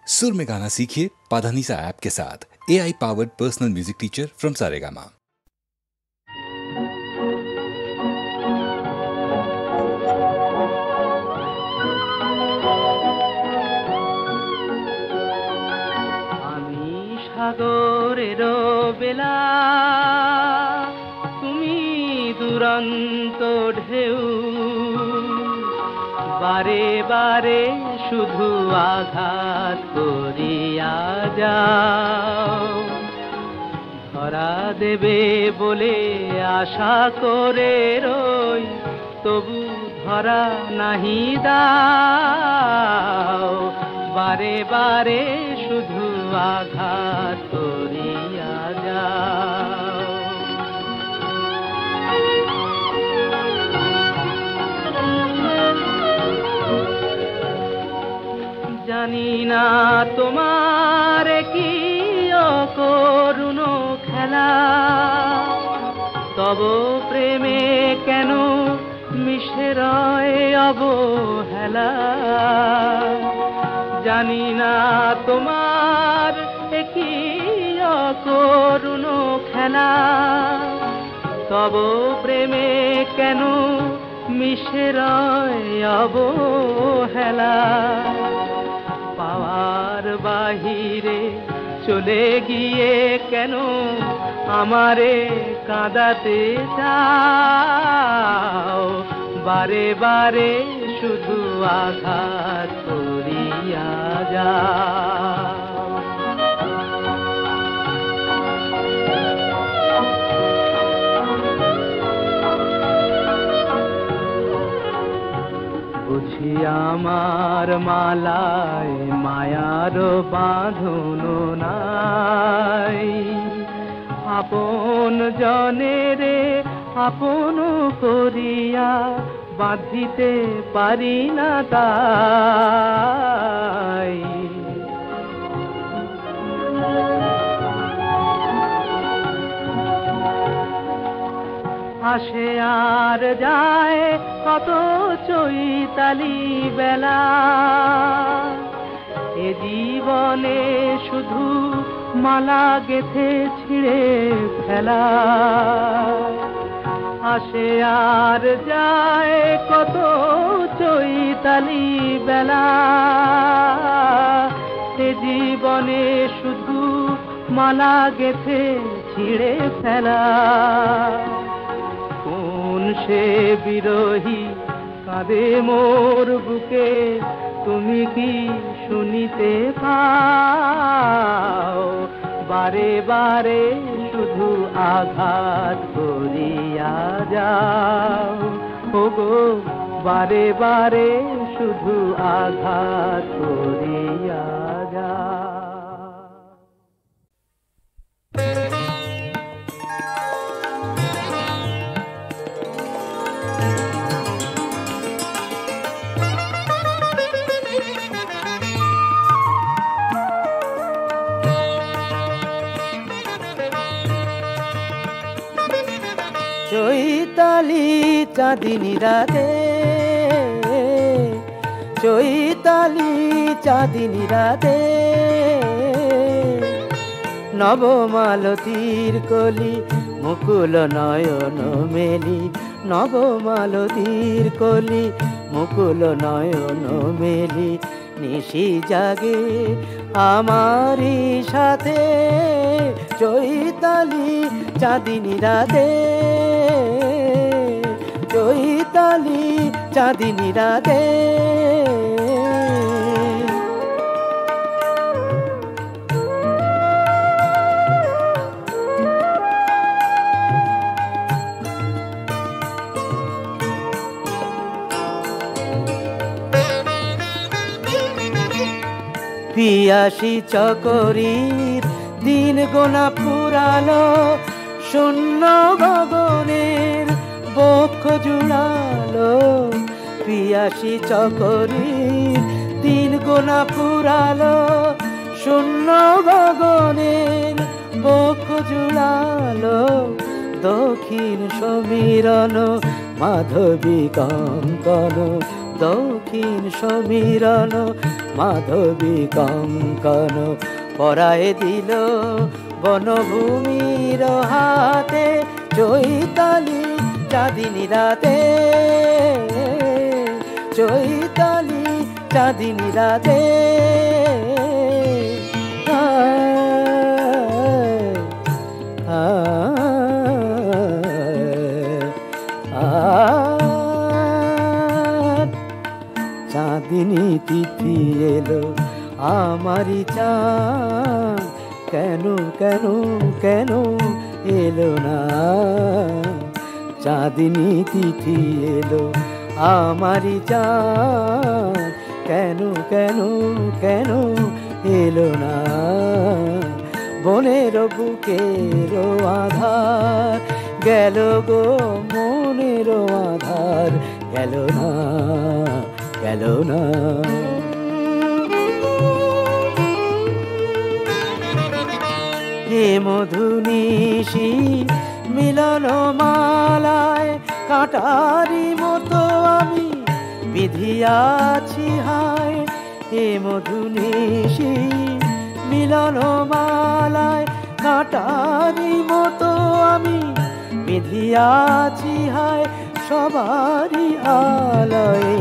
सुर में गाना सीखिए पाधानीसा ऐप के साथ। AI powered personal music teacher from Saregama. আমি সাগরের বেলা, তুমি দুরন্ত ঢেউ, বারে বারে শুধু আঘাত করিয়া যাও। ধরা দেবে বলে আশা করে রই, তবু ধরা নাহি দাও। বারে বারে শুধু আঘাত করিয়া যাও। জানি না তোমার কি করুণ খেলা, তব প্রেমে কেন মিশে রয় অবহেলা। জানি না তোমার কি করুণ খেলা, তব প্রেমে কেন মিশে রয় অবহেলা। পাওয়ার বাহিরে চলে গিয়ে কেন আমারে কাঁদাতে চাও। বারে বারে শুধু আঘাত করিয়া যাও। বুঝি আমার মালায় মায়ার বাঁধন নাই, আপন জনেরে আপন করিয়া বাঁধিতে পারি না তাই। আসে আর যায় কত চৈতালি বেলা, এ জীবনে শুধু মালা গেথে ছিঁড়ে ফেলা। আসে আর যায় কত চৈতালি বেলা, এ জীবনে শুধু মালা গেথে ছিঁড়ে ফেলা। কোন সে বিরহী কাঁদে মোর বুকে, তুমি কি শুনিতে পাও। বারে বারে শুধু আঘাত করিয়া যাও। ওগো বারে বারে শুধু আঘাত করিয়া যাও। চৈতালি চাঁদিনী রাতে, চৈতালি চাঁদিনী রাতে, নবমালতীর কলি মুকুল নয়ন মেলি। নবমালতীর কলি মুকুল নয়ন মেলি। নিশি জাগে আমারি সাথে, চৈতালি চাঁদিনী রাতে, চৈতালি চাঁদিনী রাতে। পিয়াসী চকরির দিন গোনা পুরালো, শূন্য গগনের বক্ষ জুড়ালো। পিয়াসী চকরির দিন গোনা পুরালো, শূন্য গগনের বক্ষ জুড়ালো। দক্ষিণ সমীরণ মাধবী কঙ্কন, দক্ষিণ সমীরণ মাধবী কঙ্কন পরায় দিল বনভূমির হাতে, চৈতালি চাঁদিনী রাতে, চৈতালি চাঁদিনী রাতে। চাঁদিনী তিথি এলো আমারি চাঁদ, কেন কেন কেন এলো না? চাঁদিনী তিথি এলো আমারি চাঁদ, কেন কেন কেন এলো না? বনের বুকের আধার গেল গো, মনের আধার গেল না, গেল না। হে মধুনিশি মিলন মালায় কাঁটারি মতো আমি বিধিয়াছি হায়। হে মধুনিশি মিলন মালায় কাঁটারি মতো আমি বিধিয়াছি হায়। সবারই আলোয়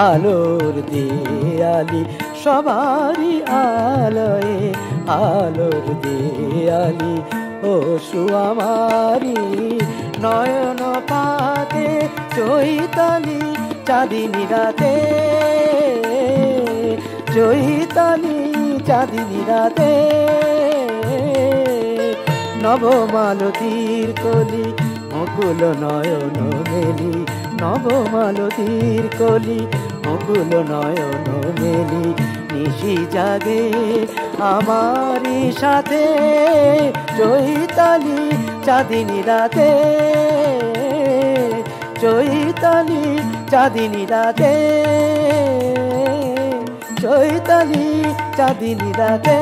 আলোর দেয়ালি, সবারই আলোয় আলোর দেয়ালি। ও সুয়ামারি নয়ন পাতে, চৈতালি চাঁদিনী রাতে, চৈতালি চাঁদিনী রাতে। নবমালতীর কলি মুকুল নয়ন মেলি, নবমালতীর কলি মুকুল নয়ন মেলি। নিশি জাগে আমারি সাথে, চৈতালি চাঁদিনী রাতে, চৈতালি চাঁদিনী রাতে, চৈতালি চাঁদিনী রাতে।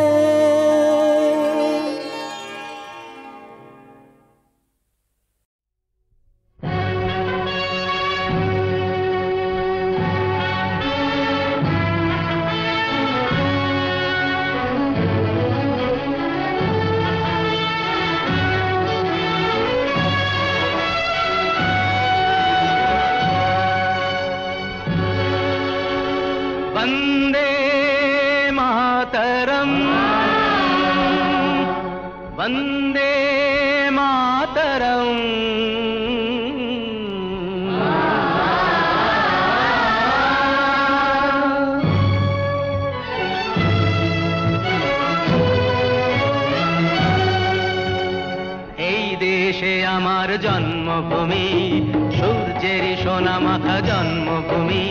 वंदे मातरम, वंदे मातरम। এই দেশে আমার জন্মভূমি, সূর্যের সোনা মাখা জন্মভূমি,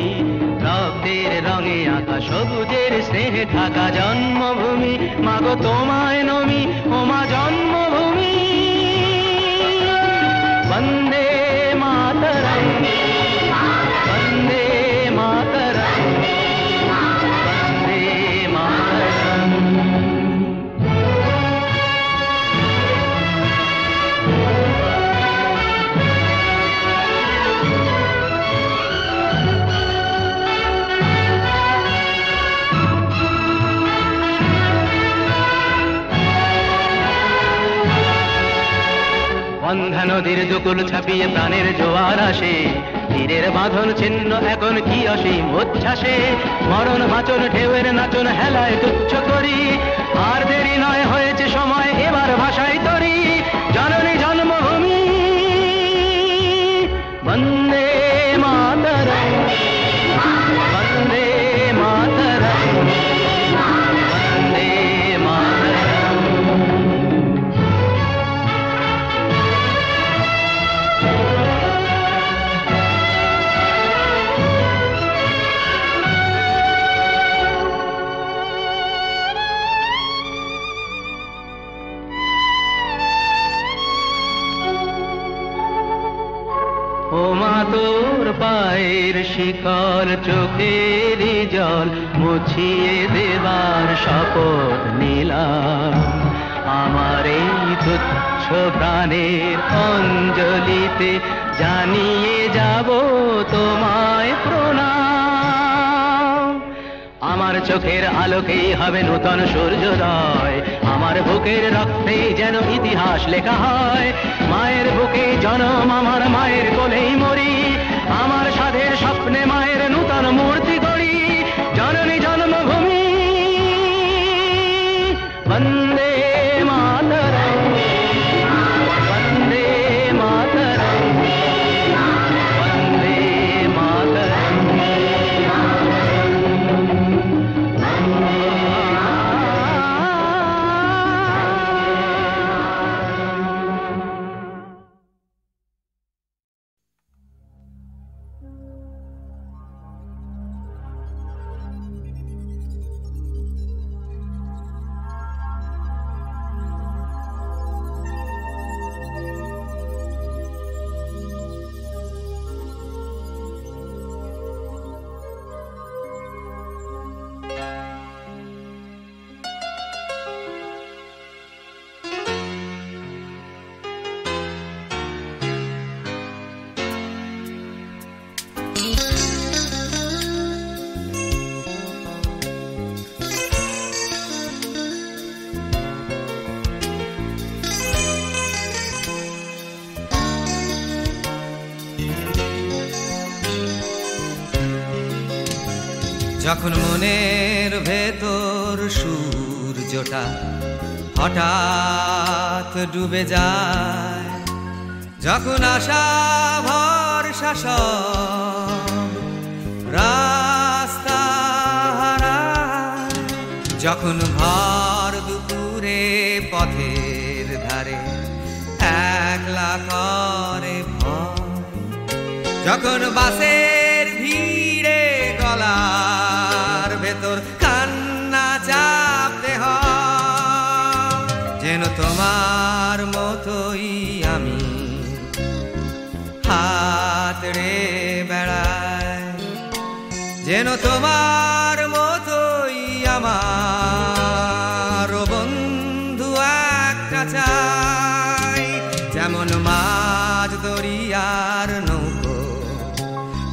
রক্তের রঙে আঁকা সবুজের স্নেহে ঢাকা জন্মভূমি। মাগো তোমায় নমি ও মা জন্মভূমি। বন্দে মাতরম, বন্দে মাতরম, বন্দে মাতরম। বন্ধা নদীর দুকুল ছাপিয়ে প্রাণের জোয়ার আসে, তীরের বাঁধন ছিন্ন এখন কি অসীম উচ্ছ্বাসে। মরণ বাঁচন ঢেউয়ের নাচন হেলায় তুচ্ছ করি, আর দেরি নয় হয়েছে সময় এবার ভাষায় তরি। জননী জন্মভূমি, বন্দে মাতরম, বন্দে মাতরম, বন্দে মাতরম। ও মা তোর পায়ের শিকল চোখের জল মুছিয়ে দেবার শপথ নিলাম। আমার এই তুচ্ছ প্রাণের অঞ্জলিতে জানিয়ে যাব তোমায় প্রণাম। আমার চোখের আলোকেই হবে নূতন সূর্যোদয়, আমার বুকের রক্তে যেন ইতিহাস লেখা হয়। মায়ের বুকে জন্ম, আমার মায়ের কোলেই মরি, আমার সাধের স্বপ্নে মায়ের নূতন মূর্তি গড়ি। জননী জন্মভূমি বন্দে মাতরম, বন্দে মাতরম, বন্দে মাতরম। যখন মনের ভেতর সূর্যটা হঠাৎ ডুবে যায়, যখন আশা ভরসা সব রাস্তা হারায়, যখন ভর দুপুরে পথের ধারে একলা করে ভয়, যখন বাসের ভিড়ে গলার ভেতর কান্না চাপতে হয়, যেন তোমার মতোই আমি হাত রে বেড়াই, যেন তোমার মতোই আমার বন্ধু একটা চাই। যেমন মাঝ দরিয়ার নৌকো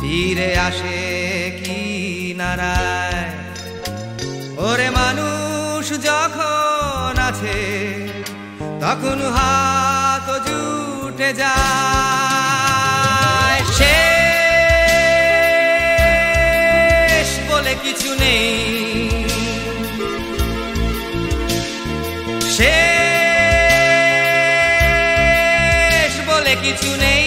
তীরে আসে কিনারায়, ওরে মানুষ যখন আছে তখন হাত জুটে যায়। শেষ বলে কিছু নেই, শেষ বলে কিছু নেই,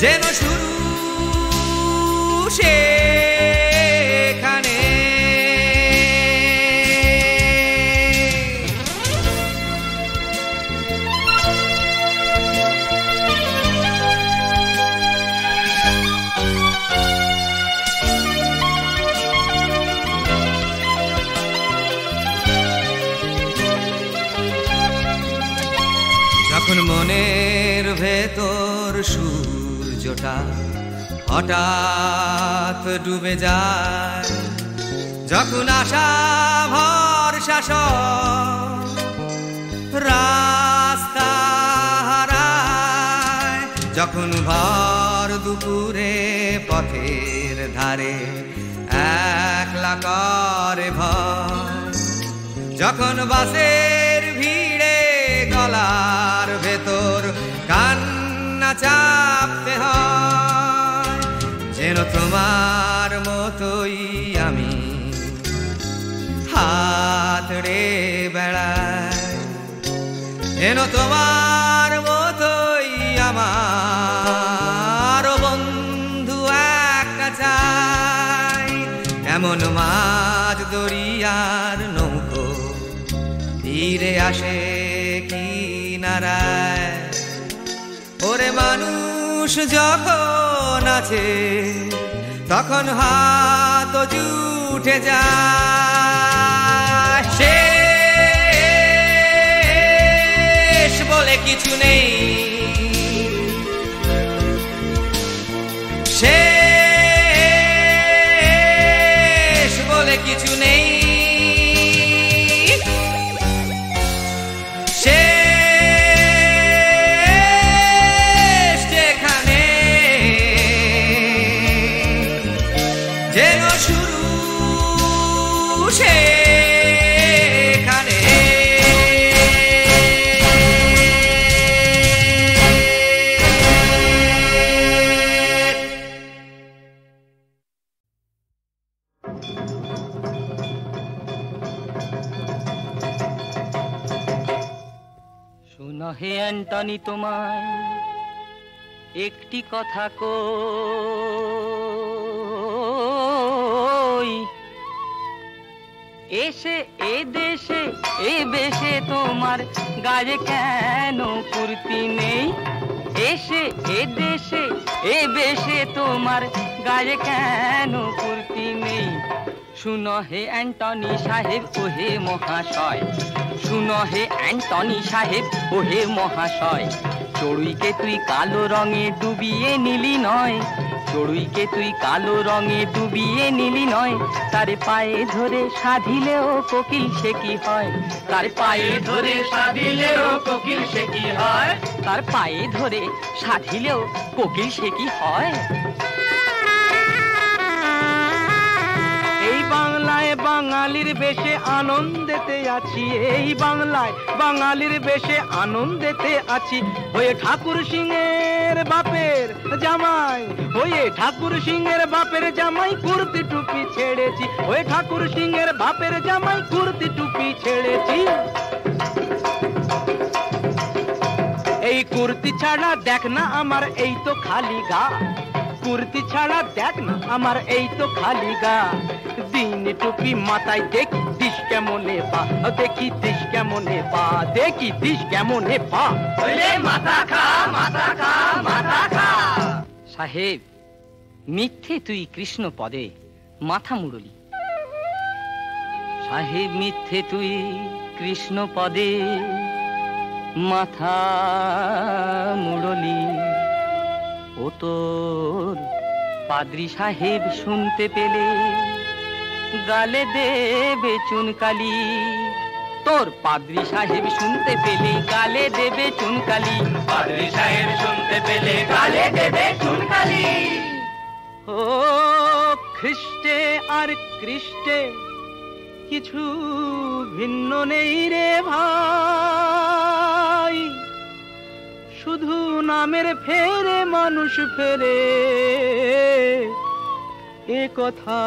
যেন শুরু সেখানে। যখন মনের ভেতর সূর্যটা হঠাৎ ডুবে যায়, যখন আশা ভরসা সব রাস্তা হারায়, যখন ভর দুপুরে পথের ধারে একলা করে ভয়, যখন বাসের ভিড়ে গলার ভেতর কান্না চাপতে হয়, যেন তোমার মতোই আমি হাত রে বেড়াই, যেন তোমার মতোই আমার বন্ধু একটা চাই। এমন মাঝ দরিয়ার নৌকো তীরে আসে কিনারায়, ওরে মানুষ যখন আছে তখন হাত জুটে যায়। শেষ বলে কিছু নেই, শেষ বলে কিছু নেই, শোনো হে অ্যান্টনি, তোমায় একটি কথা কই, এসে এ দেশে এ বেশে তোমার গায়ে কেন কুর্তি নেই? এসে এ দেশে এ বেশে তোমার গায়ে কেন কুর্তি নেই? শুনো হে অ্যান্টনি সাহেব ও হে মহাশয়, শুনো হে অ্যান্টনি সাহেব ও হে মহাশয়, চড়ুইকে তুই কালো রঙে ডুবিয়ে নিলি নয়, চড়ুইকে তুই কালো রঙে ডুবিয়ে নিলি নয়, তার পায়ে ধরে সাধিলেও কোকিল সে কি হয়? তার পায়ে ধরে সাধিলেও কোকিল সে কি হয়? তার পায়ে ধরে সাধিলেও কোকিল সে কি হয়? এই বাংলায় বাঙালির বেশে আনন্দেতে আছি, এই বাংলায় বাঙালির বেশে আনন্দেতে আছি, হয়ে ঠাকুর সিংহের বাপের জামাই, হয়ে ঠাকুর সিংহের বাপের জামাই কুর্তি টুপি ছেড়েছি, হয়ে ঠাকুর সিংহের বাপের জামাই কুর্তি টুপি ছেড়েছি। এই কুর্তি ছাড়া দেখ না আমার এই তো খালি গা, কুর্তি ছাড়া দেখ না আমার এই তো খালি গা, দিন টুপি মাথায় দেখি দিশ কেমনে পা, দেখি দিশ কেমনে পা, দেখি দিশ কেমনে পা, মাথা খা মাথা খা মাথা খা। সাহেব মিথ্যে তুই কৃষ্ণ পদে মাথা মুড়লি, সাহেব মিথ্যে তুই কৃষ্ণ পদে মাথা মুড়লি, ও তোর পাদ্রী সাহেব শুনতে পেলে গালে দেবে চুনকালি, তোর পাদ্রী সাহেব শুনতে পেলে গালে দেবে চুনকালি, পাদ্রী সাহেব শুনতে পেলে গালে দেবে চুনকালি। ও খ্রিস্টে আর কৃষ্টে কিছু ভিন্ন নেই রে ভাই, শুধু নামের ফেরে মানুষ ফেরে, এ কথা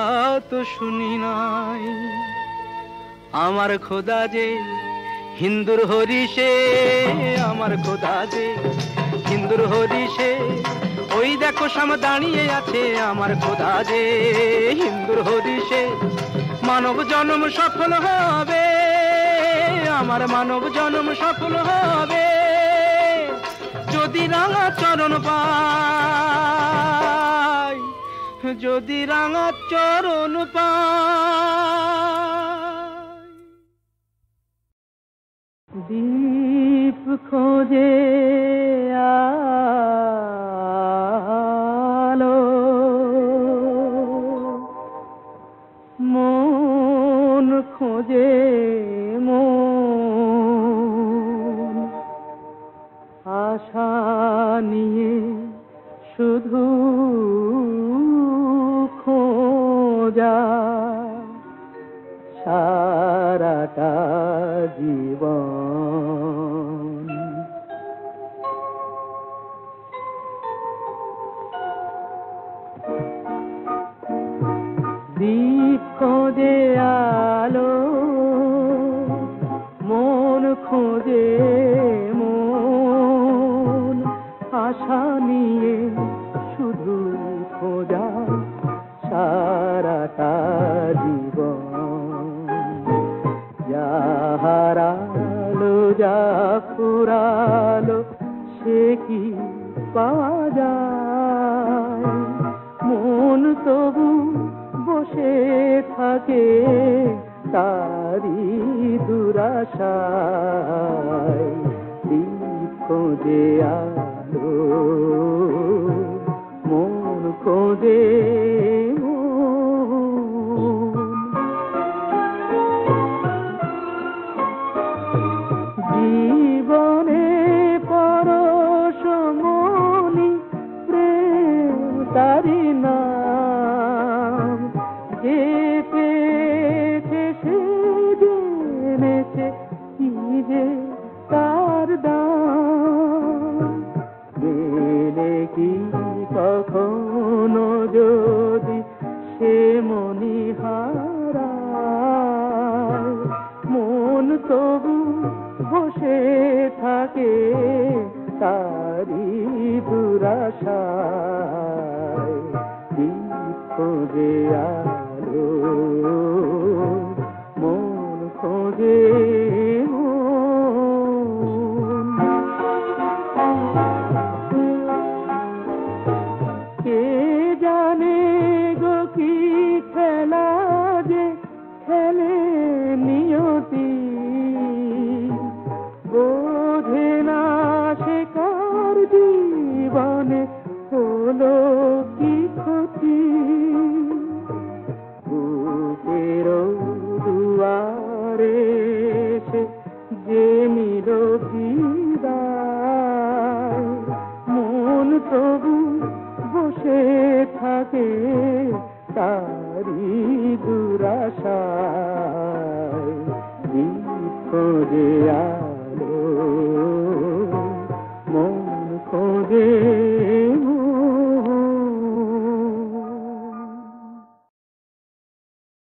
তো শুনি নাই। আমার খোদা যে হিন্দুর হরিষে, আমার খোদা যে হিন্দুর হরিষে, ওই দেখো সাম দাঁড়িয়ে আছে আমার খোদা যে হিন্দুর হরিষে। মানব জন্ম সফল হবে, আমার মানব জন্ম সফল হবে, যদি রাঙা চরণ পাই, যদি রাঙা চরণ পাই। দীপ খোঁজে আলো, মন খোঁজে মন, আশা নিয়ে শুধু খোঁজা সারাটা জীবন। দীপ খোঁজে আলো, মন খোঁজে মন, আশা নিয়ে শুধু খোঁজা সারাটা জীবন। যা হারালো যা ফুরালো সে কি পাওয়া যায়, মন তবু বসে থাকে তারি দুরাশায়। দীপ খোঁজে আলো, মন খোঁজে জীবনে পরশমণি প্রেম তারি নাম, যে পেয়েছে সে জেনেছে কি যে তার দাম। মেলে কি কখনো যদি সে মনি হারায়, মন তবু বসে থাকে আশায় দীপ খোঁজে আলো, মন খোঁজে মন। কে জানে গো কি খেলা যে খেলে নিয়তি, বোঝে না সে কার জীবনে হলো কি ক্ষতি। বুকের দুয়ারে সে যে নিল বিদায়, মন তবু বসে থাকে তার